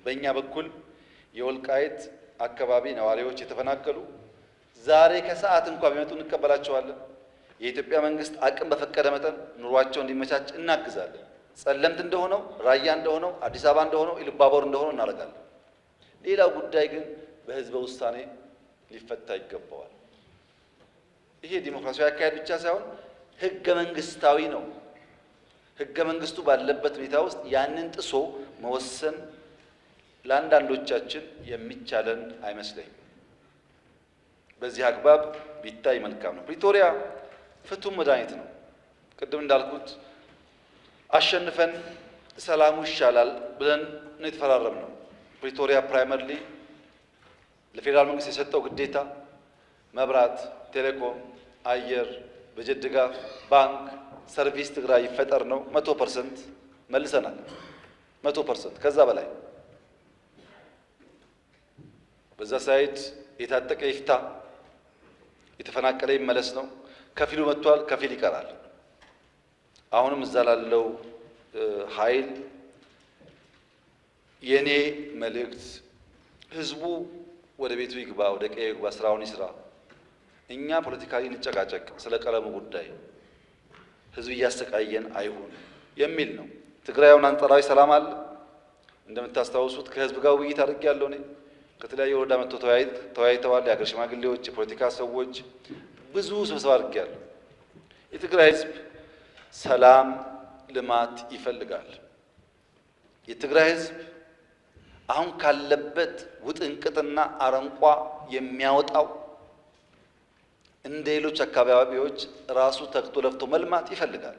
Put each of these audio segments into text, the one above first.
በእኛ በኩል የወልቃይት አካባቢ ነዋሪዎች የተፈናቀሉ ዛሬ ከሰዓት እንኳን ቢመጡ እንቀበላቸዋለን። የኢትዮጵያ መንግስት አቅም በፈቀደ መጠን ኑሯቸው እንዲመቻች እናግዛለን። ጸለምት እንደሆነው፣ ራያ እንደሆነው፣ አዲስ አበባ እንደሆነው፣ ኢሉባቦር እንደሆነው እናደርጋለን። ሌላው ጉዳይ ግን በህዝበ ውሳኔ ሊፈታ ይገባዋል። ይሄ ዲሞክራሲያዊ አካሄድ ብቻ ሳይሆን ህገ መንግስታዊ ነው። ህገ መንግስቱ ባለበት ሁኔታ ውስጥ ያንን ጥሶ መወሰን ለአንዳንዶቻችን የሚቻለን አይመስለኝም። በዚህ አግባብ ቢታይ መልካም ነው። ፕሪቶሪያ ፍቱን መድኃኒት ነው። ቅድም እንዳልኩት አሸንፈን ሰላሙ ይሻላል ብለን ነው የተፈራረምነው። ፕሪቶሪያ ፕራይመሪሊ ለፌዴራል መንግስት የሰጠው ግዴታ መብራት፣ ቴሌኮም፣ አየር፣ በጀት ድጋፍ፣ ባንክ፣ ሰርቪስ ትግራይ ይፈጠር ነው። 100% መልሰናል። 100% ከዛ በላይ በዛ ሳይድ የታጠቀ ይፍታ፣ የተፈናቀለ ይመለስ ነው። ከፊሉ መጥቷል፣ ከፊል ይቀራል። አሁንም እዛ ላለው ኃይል የኔ መልእክት ህዝቡ ወደ ቤቱ ይግባ፣ ወደ ቀዬ ይግባ፣ ስራውን ይስራ። እኛ ፖለቲካሊ እንጨቃጨቅ ስለ ቀለሙ ጉዳይ ህዝብ እያሰቃየን አይሁን የሚል ነው። ትግራይውን አንጻራዊ ሰላም አለ። እንደምታስታውሱት ከህዝብ ጋር ውይይት አድርጌያለሁ። እኔ ከተለያየ ወረዳ መጥቶ ተወያይተዋል። የሀገር ሽማግሌዎች፣ የፖለቲካ ሰዎች ብዙ ስብሰባ አድርጌያለሁ። የትግራይ ህዝብ ሰላም፣ ልማት ይፈልጋል። የትግራይ ህዝብ አሁን ካለበት ውጥንቅጥና አረንቋ የሚያወጣው እንደ ሌሎች አካባቢዎች ራሱ ተግቶ ለፍቶ መልማት ይፈልጋል።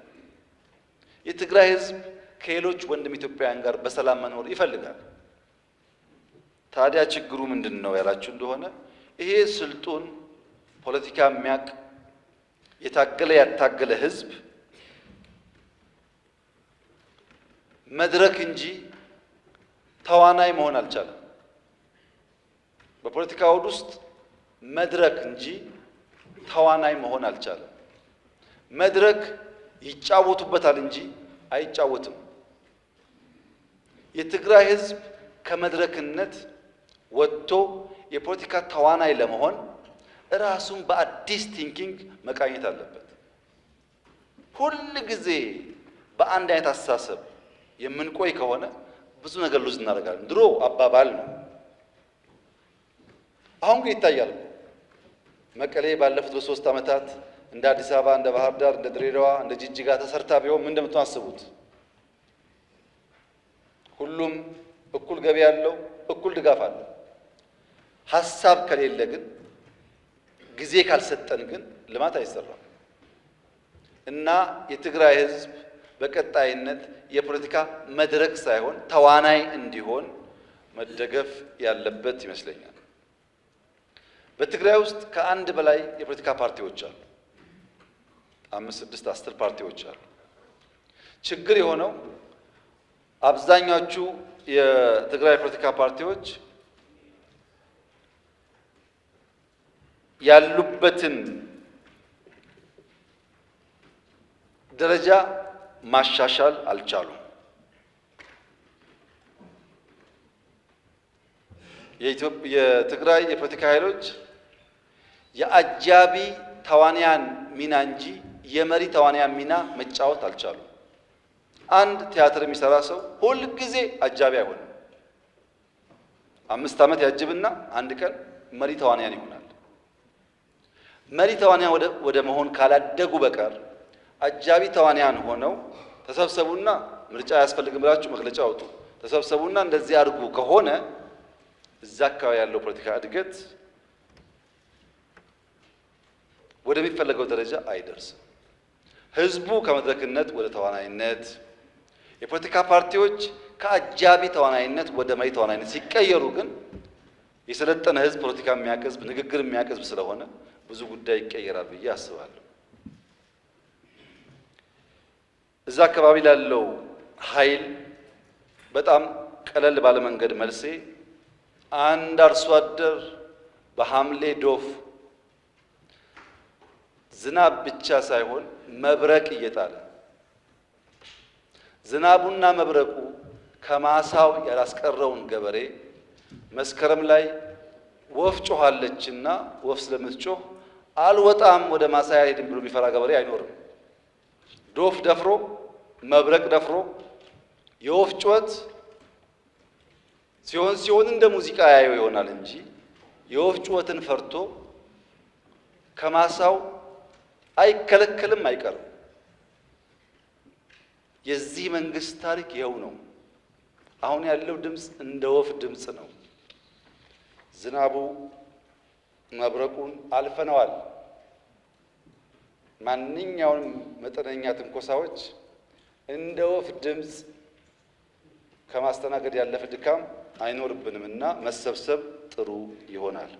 የትግራይ ህዝብ ከሌሎች ወንድም ኢትዮጵያውያን ጋር በሰላም መኖር ይፈልጋል። ታዲያ ችግሩ ምንድነው ያላችሁ እንደሆነ ይሄ ስልጡን ፖለቲካ የሚያቅ የታገለ ያታገለ ህዝብ መድረክ እንጂ ተዋናይ መሆን አልቻለም። በፖለቲካ አውድ ውስጥ መድረክ እንጂ ተዋናይ መሆን አልቻለም። መድረክ ይጫወቱበታል እንጂ አይጫወትም። የትግራይ ህዝብ ከመድረክነት ወጥቶ የፖለቲካ ተዋናይ ለመሆን ራሱን በአዲስ ቲንኪንግ መቃኘት አለበት። ሁል ጊዜ በአንድ አይነት አስተሳሰብ የምንቆይ ከሆነ ብዙ ነገር ሉዝ እናደርጋለን። ድሮ አባባል ነው፣ አሁን ግን ይታያል። መቀሌ ባለፉት በ3 ዓመታት እንደ አዲስ አበባ፣ እንደ ባህር ዳር፣ እንደ ድሬዳዋ፣ እንደ ጅጅጋ ተሰርታ ቢሆን ምን እንደምታስቡት? ሁሉም እኩል ገቢ ያለው እኩል ድጋፍ አለው። ሀሳብ ከሌለ ግን ጊዜ ካልሰጠን ግን ልማት አይሰራም። እና የትግራይ ህዝብ በቀጣይነት የፖለቲካ መድረክ ሳይሆን ተዋናይ እንዲሆን መደገፍ ያለበት ይመስለኛል። በትግራይ ውስጥ ከአንድ በላይ የፖለቲካ ፓርቲዎች አሉ። 5፣ 6፣ 10 ፓርቲዎች አሉ። ችግር የሆነው አብዛኛዎቹ የትግራይ ፖለቲካ ፓርቲዎች ያሉበትን ደረጃ ማሻሻል አልቻሉም። የትግራይ የፖለቲካ ኃይሎች የአጃቢ ተዋንያን ሚና እንጂ የመሪ ተዋንያን ሚና መጫወት አልቻሉም። አንድ ቲያትር የሚሰራ ሰው ሁል ጊዜ አጃቢ አይሆንም። 5 ዓመት ያጅብና አንድ ቀን መሪ ተዋንያን ይሆናል። መሪ ተዋንያን ወደ መሆን ካላደጉ በቀር አጃቢ ተዋንያን ሆነው ተሰብሰቡና ምርጫ ያስፈልግም ብላችሁ መግለጫ አውጡ፣ ተሰብሰቡና እንደዚህ አድርጉ ከሆነ እዛ አካባቢ ያለው ፖለቲካ እድገት ወደሚፈለገው ደረጃ አይደርስም። ህዝቡ ከመድረክነት ወደ ተዋናይነት፣ የፖለቲካ ፓርቲዎች ከአጃቢ ተዋናይነት ወደ መሪ ተዋናይነት ሲቀየሩ ግን የሰለጠነ ህዝብ ፖለቲካ የሚያቀዝብ ንግግር የሚያቀዝብ ስለሆነ ብዙ ጉዳይ ይቀየራል ብዬ አስባለሁ። እዛ አካባቢ ላለው ኃይል በጣም ቀለል ባለ መንገድ መልሴ አንድ አርሶ አደር በሐምሌ ዶፍ ዝናብ ብቻ ሳይሆን መብረቅ እየጣለ ዝናቡና መብረቁ ከማሳው ያላስቀረውን ገበሬ መስከረም ላይ ወፍ ጮኻለችና ወፍ ስለምትጮህ አልወጣም ወደ ማሳ አይሄድም ብሎ የሚፈራ ገበሬ አይኖርም። ዶፍ ደፍሮ መብረቅ ደፍሮ የወፍ ጩኸት ሲሆን እንደ ሙዚቃ ያየው ይሆናል እንጂ የወፍ ጩኸትን ፈርቶ ከማሳው አይከለከልም አይቀርም። የዚህ መንግስት ታሪክ ይኸው ነው። አሁን ያለው ድምፅ እንደ ወፍ ድምፅ ነው። ዝናቡ መብረቁን አልፈነዋል። ማንኛውንም መጠነኛ ትንኮሳዎች እንደ ወፍ ድምፅ ከማስተናገድ ያለፈ ድካም አይኖርብንምና መሰብሰብ ጥሩ ይሆናል።